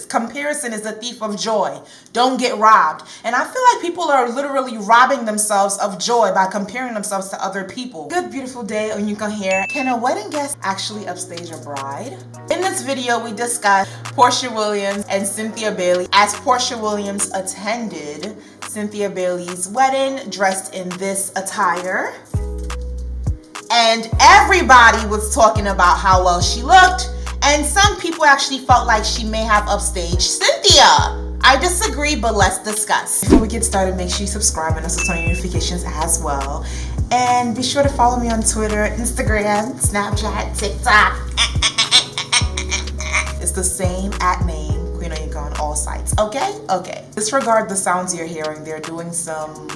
Comparison is the thief of joy. Don't get robbed. And I feel like people are literally robbing themselves of joy by comparing themselves to other people. Good, beautiful day, OOTD here. Can a wedding guest actually upstage a bride? In this video, we discuss Porsha Williams and Cynthia Bailey as Porsha Williams attended Cynthia Bailey's wedding dressed in this attire. And everybody was talking about how well she looked, and some people actually felt like she may have upstaged Cynthia. I disagree, but let's discuss. Before we get started, make sure you subscribe and also turn on your notifications as well. And be sure to follow me on Twitter, Instagram, Snapchat, TikTok. It's the same @name, OOTD on all sites. Okay. Disregard the sounds you're hearing. They're doing some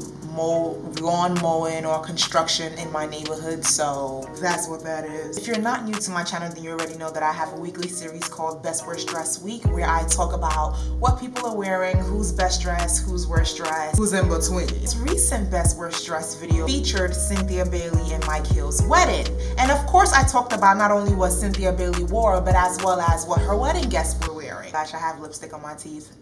lawn mowing or construction in my neighborhood, so that's what that is. If you're not new to my channel, then you already know that I have a weekly series called Best Worst Dress Week, where I talk about what people are wearing, who's best dressed, who's worst dressed, who's in between. This recent Best Worst Dress video featured Cynthia Bailey and Mike Hill's wedding, and of course I talked about not only what Cynthia Bailey wore, but as well as what her wedding guests were wearing. Gosh, I have lipstick on my teeth.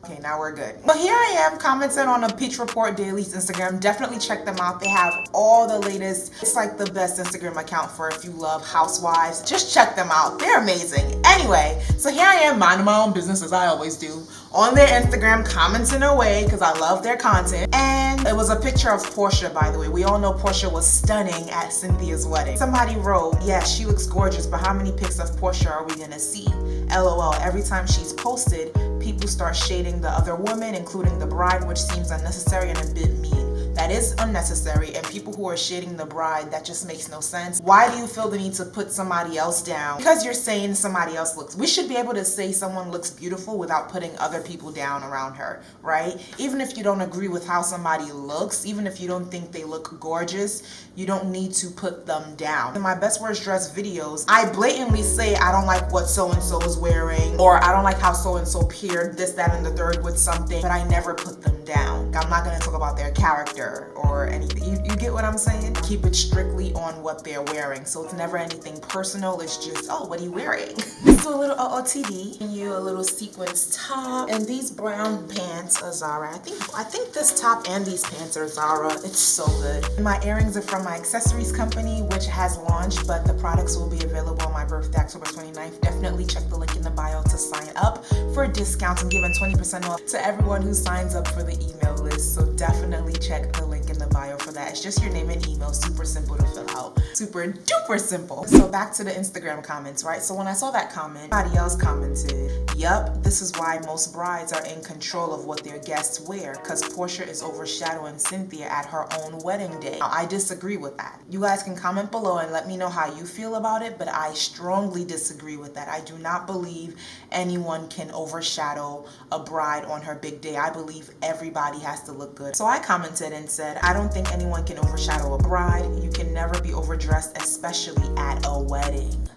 Okay, now we're good. But here I am commenting on a Peach Report Daily's Instagram. Definitely check them out. They have all the latest. It's like the best Instagram account for if you love housewives. Just check them out. They're amazing. Anyway, so here I am minding my own business as I always do on their Instagram, commenting away because I love their content. And it was a picture of Porsha, by the way. We all know Porsha was stunning at Cynthia's wedding. Somebody wrote, yeah, she looks gorgeous, but how many pics of Porsha are we gonna see? LOL, every time she's posted, people start shading the other woman, including the bride, which seems unnecessary and a bit mean. That is unnecessary, and people who are shading the bride, that just makes no sense. Why do you feel the need to put somebody else down? Because you're saying somebody else looks. We should be able to say someone looks beautiful without putting other people down around her, right? Even if you don't agree with how somebody looks, even if you don't think they look gorgeous, you don't need to put them down. In my Best Worst Dress videos, I blatantly say I don't like what so-and-so is wearing, or I don't like how so-and-so paired this, that, and the third with something, but I never put them down. I'm not gonna talk about their character or anything. You get what I'm saying? Keep it strictly on what they're wearing. So it's never anything personal. It's just, oh, what are you wearing? Let's do a little OOTD. And you a little sequins top. And these brown pants are Zara. I think this top and these pants are Zara. It's so good. And my earrings are from my accessories company, which has launched, but the products will be available on my birthday, October 29th. Definitely check the link in the bio to sign up for discounts. I'm giving 20% off to everyone who signs up for the email list. So definitely check the link in the bio for that. It's just your name and email. Super simple to fill out. Super duper simple. So back to the Instagram comments, right? So when I saw that comment, somebody else commented, yup, this is why most brides are in control of what their guests wear, because Porsha is overshadowing Cynthia at her own wedding day. Now, I disagree with that. You guys can comment below and let me know how you feel about it, but I strongly disagree with that. I do not believe anyone can overshadow a bride on her big day. I believe everybody has to look good. So I commented and said, I don't think anyone can overshadow a bride. You can never be overdressed, especially at a wedding.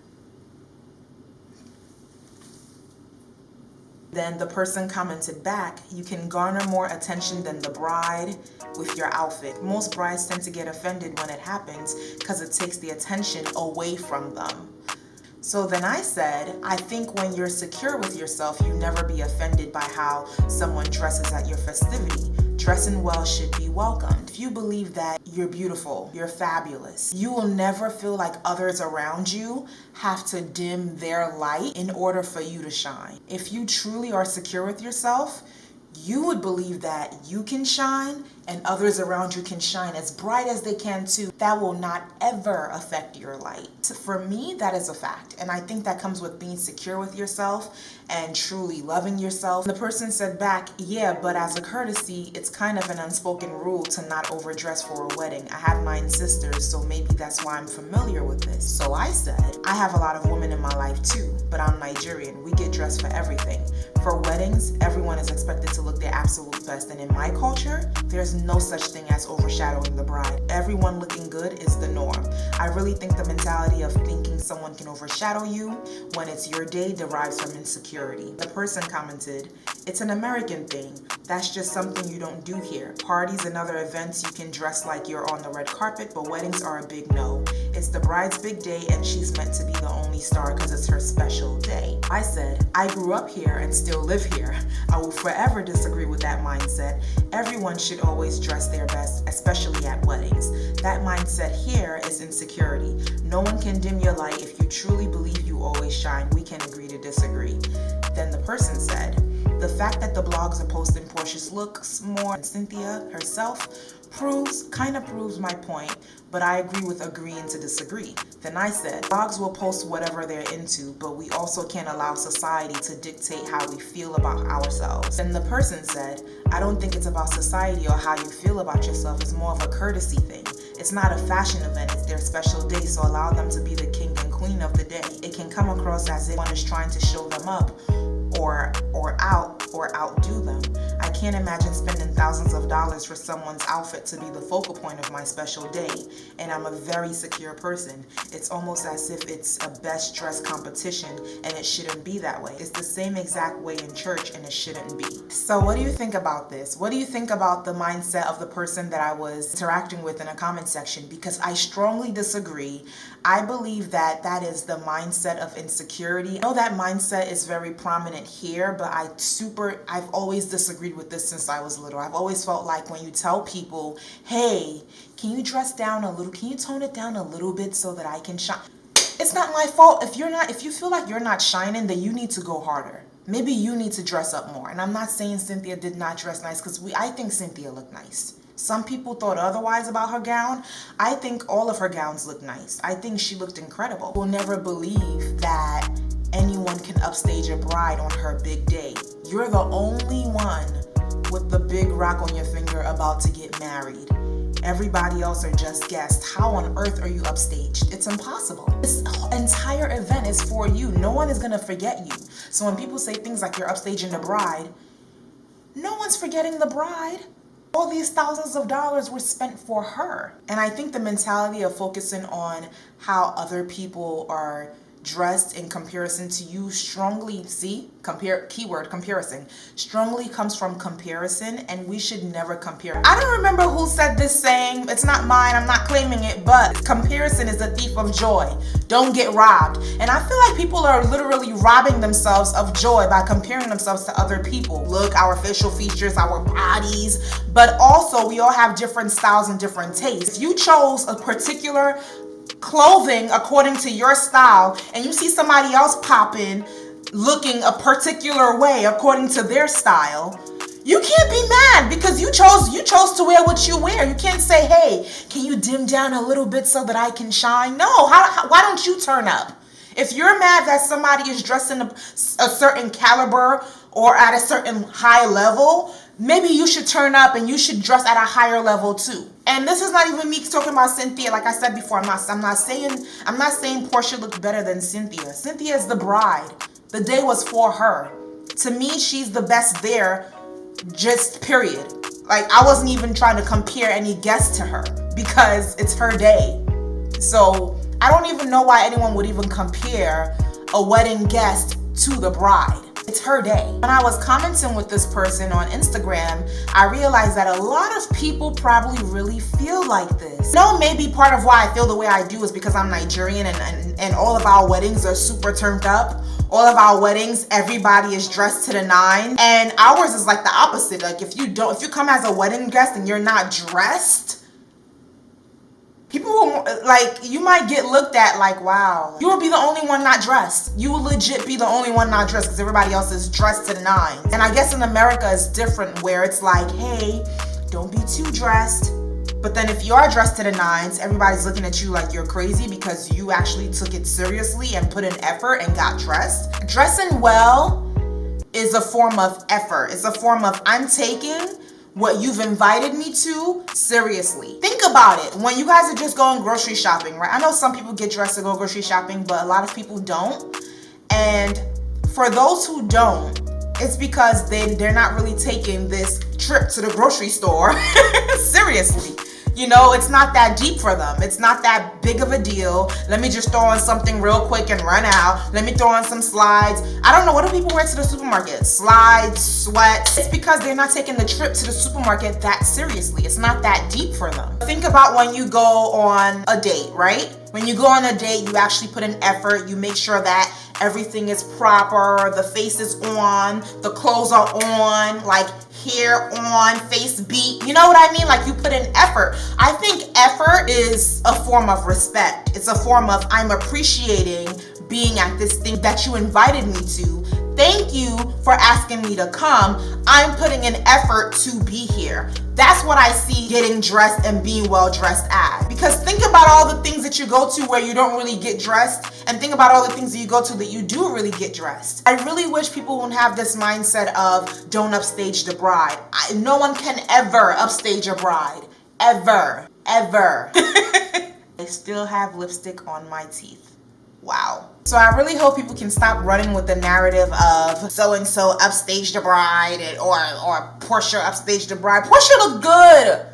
Then the person commented back, you can garner more attention than the bride with your outfit. Most brides tend to get offended when it happens because it takes the attention away from them. So then I said, I think when you're secure with yourself, you never be offended by how someone dresses at your festivity. Dressing well should be welcomed. If you believe that you're beautiful, you're fabulous, you will never feel like others around you have to dim their light in order for you to shine. If you truly are secure with yourself, you would believe that you can shine and others around you can shine as bright as they can too. That will not ever affect your light. For me, that is a fact. And I think that comes with being secure with yourself and truly loving yourself. The person said back, yeah, but as a courtesy, it's kind of an unspoken rule to not overdress for a wedding. I have 9 sisters, so maybe that's why I'm familiar with this. So I said, I have a lot of women in my life too, but I'm Nigerian. We get dressed for everything. For weddings, everyone is expected to look their absolute best. And in my culture, there's no such thing as overshadowing the bride. Everyone looking good is the norm. I really think the mentality of thinking someone can overshadow you when it's your day derives from insecurity. The person commented, it's an American thing. That's just something you don't do here. Parties and other events, you can dress like you're on the red carpet, but weddings are a big no. It's it's the bride's big day and she's meant to be the only star because it's her special day. I said, I grew up here and still live here. I will forever disagree with that mindset. Everyone should always dress their best, especially at weddings. That mindset here is insecurity. No one can dim your light. If you truly believe you always shine, we can agree to disagree. Then the person said, the fact that the blogs are posting Porsha's looks more than Cynthia herself kind of proves my point, but I agree with agreeing to disagree. Then I said, blogs will post whatever they're into, but we also can't allow society to dictate how we feel about ourselves. Then the person said, I don't think it's about society or how you feel about yourself. It's more of a courtesy thing. It's not a fashion event, it's their special day, so allow them to be the king and queen of the day. It can come across as if one is trying to show them up or outdo them. I can't imagine spending thousands of dollars for someone's outfit to be the focal point of my special day, and I'm a very secure person. It's almost as if it's a best dressed competition, and it shouldn't be that way. It's the same exact way in church, and it shouldn't be. So what do you think about this? What do you think about the mindset of the person that I was interacting with in a comment section? Because I strongly disagree. I believe that that is the mindset of insecurity. I know that mindset is very prominent here, but I've always disagreed with this since I was little. I've always felt like when you tell people, hey, can you dress down a little? Can you tone it down a little bit so that I can shine? It's not my fault. If you feel like you're not shining, then you need to go harder. Maybe you need to dress up more. And I'm not saying Cynthia did not dress nice, because I think Cynthia looked nice. Some people thought otherwise about her gown. I think all of her gowns look nice. I think she looked incredible. You'll never believe that anyone can upstage a bride on her big day. You're the only one with the big rock on your finger about to get married. Everybody else are just guests. How on earth are you upstaged? It's impossible. This entire event is for you. No one is gonna forget you. So when people say things like you're upstaging the bride, no one's forgetting the bride. All these thousands of dollars were spent for her. And I think the mentality of focusing on how other people are dressed in comparison to you strongly, keyword comparison, strongly comes from comparison, and we should never compare. I don't remember who said this saying. It's not mine, I'm not claiming it, but comparison is a thief of joy. Don't get robbed. And I feel like people are literally robbing themselves of joy by comparing themselves to other people. Look, our facial features, our bodies, but also we all have different styles and different tastes. If you chose a particular clothing according to your style and you see somebody else pop in looking a particular way according to their style, you can't be mad because you chose to wear what you wear. You can't say, hey, can you dim down a little bit so that I can shine? No, why don't you turn up? If you're mad that somebody is dressed in a certain caliber or at a certain high level, maybe you should turn up and you should dress at a higher level too. And this is not even me talking about Cynthia. Like I said before, I'm not saying Porsha looked better than Cynthia. Cynthia is the bride. The day was for her. To me, she's the best there, just period. Like, I wasn't even trying to compare any guest to her because it's her day. So I don't even know why anyone would even compare a wedding guest to the bride. It's her day. When I was commenting with this person on Instagram, I realized that a lot of people probably really feel like this. No, maybe part of why I feel the way I do is because I'm Nigerian and all of our weddings are super turned up. All of our weddings, everybody is dressed to the nines. And ours is like the opposite. Like if you come as a wedding guest and you're not dressed, people will, like, you might get looked at like, wow. You will be the only one not dressed. You will legit be the only one not dressed because everybody else is dressed to the nines. And I guess in America it's different where it's like, hey, don't be too dressed. But then if you are dressed to the nines, everybody's looking at you like you're crazy because you actually took it seriously and put in effort and got dressed. Dressing well is a form of effort. It's a form of, I'm taking what you've invited me to seriously. Think about it. When you guys are just going grocery shopping, right? I know some people get dressed to go grocery shopping, but a lot of people don't. And for those who don't, it's because they're not really taking this trip to the grocery store seriously. You know, it's not that deep for them. It's not that big of a deal. Let me just throw on something real quick and run out. Let me throw on some slides. I don't know, what do people wear to the supermarket? Slides, sweats. It's because they're not taking the trip to the supermarket that seriously. It's not that deep for them. Think about when you go on a date, right? When you go on a date, you actually put an effort. You make sure that everything is proper, the face is on, the clothes are on, like hair on, face beat. You know what I mean? Like you put in effort. I think effort is a form of respect. It's a form of I'm appreciating being at this thing that you invited me to. Thank you for asking me to come. I'm putting an effort to be here. That's what I see getting dressed and being well dressed as. Because think about all the things that you go to where you don't really get dressed, and think about all the things that you go to that you do really get dressed. I really wish people wouldn't have this mindset of don't upstage the bride. No one can ever upstage a bride. Ever. Ever. I still have lipstick on my teeth. Wow. So I really hope people can stop running with the narrative of so-and-so upstaged the bride or Porsha upstaged the bride. Porsha looked good.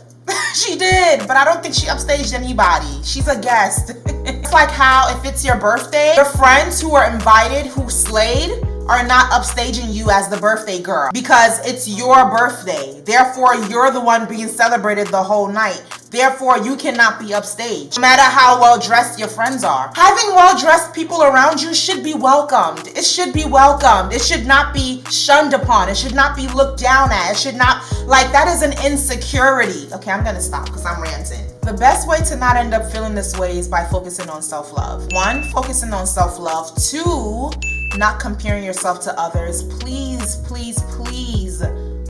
She did, but I don't think she upstaged anybody. She's a guest. It's like how if it's your birthday, your friends who are invited who slayed are not upstaging you as the birthday girl because it's your birthday. Therefore, you're the one being celebrated the whole night. Therefore, you cannot be upstaged, no matter how well dressed your friends are. Having well dressed people around you should be welcomed. It should be welcomed. It should not be shunned upon. It should not be looked down at. It should not, like, that is an insecurity. Okay, I'm gonna stop because I'm ranting. The best way to not end up feeling this way is by focusing on self-love. 1, focusing on self-love. 2, not comparing yourself to others. Please, please, please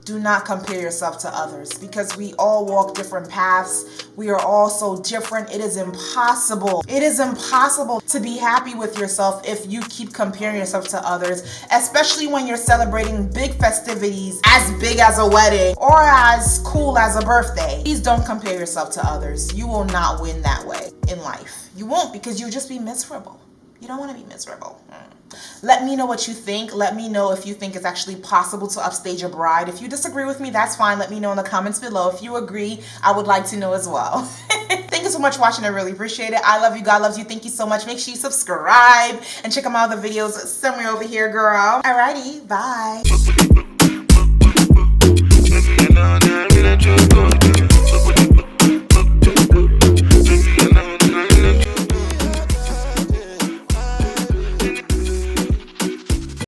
do not compare yourself to others because we all walk different paths. We are all so different. It is impossible. It is impossible to be happy with yourself if you keep comparing yourself to others, especially when you're celebrating big festivities as big as a wedding or as cool as a birthday. Please don't compare yourself to others. You will not win that way in life. You won't, because you'll just be miserable. You don't want to be miserable. Let me know what you think. Let me know if you think it's actually possible to upstage a bride. If you disagree with me, that's fine. Let me know in the comments below. If you agree, I would like to know as well. Thank you so much for watching. I really appreciate it. I love you. God loves you. Thank you so much. Make sure you subscribe and check out my other videos somewhere over here, girl. Alrighty, bye.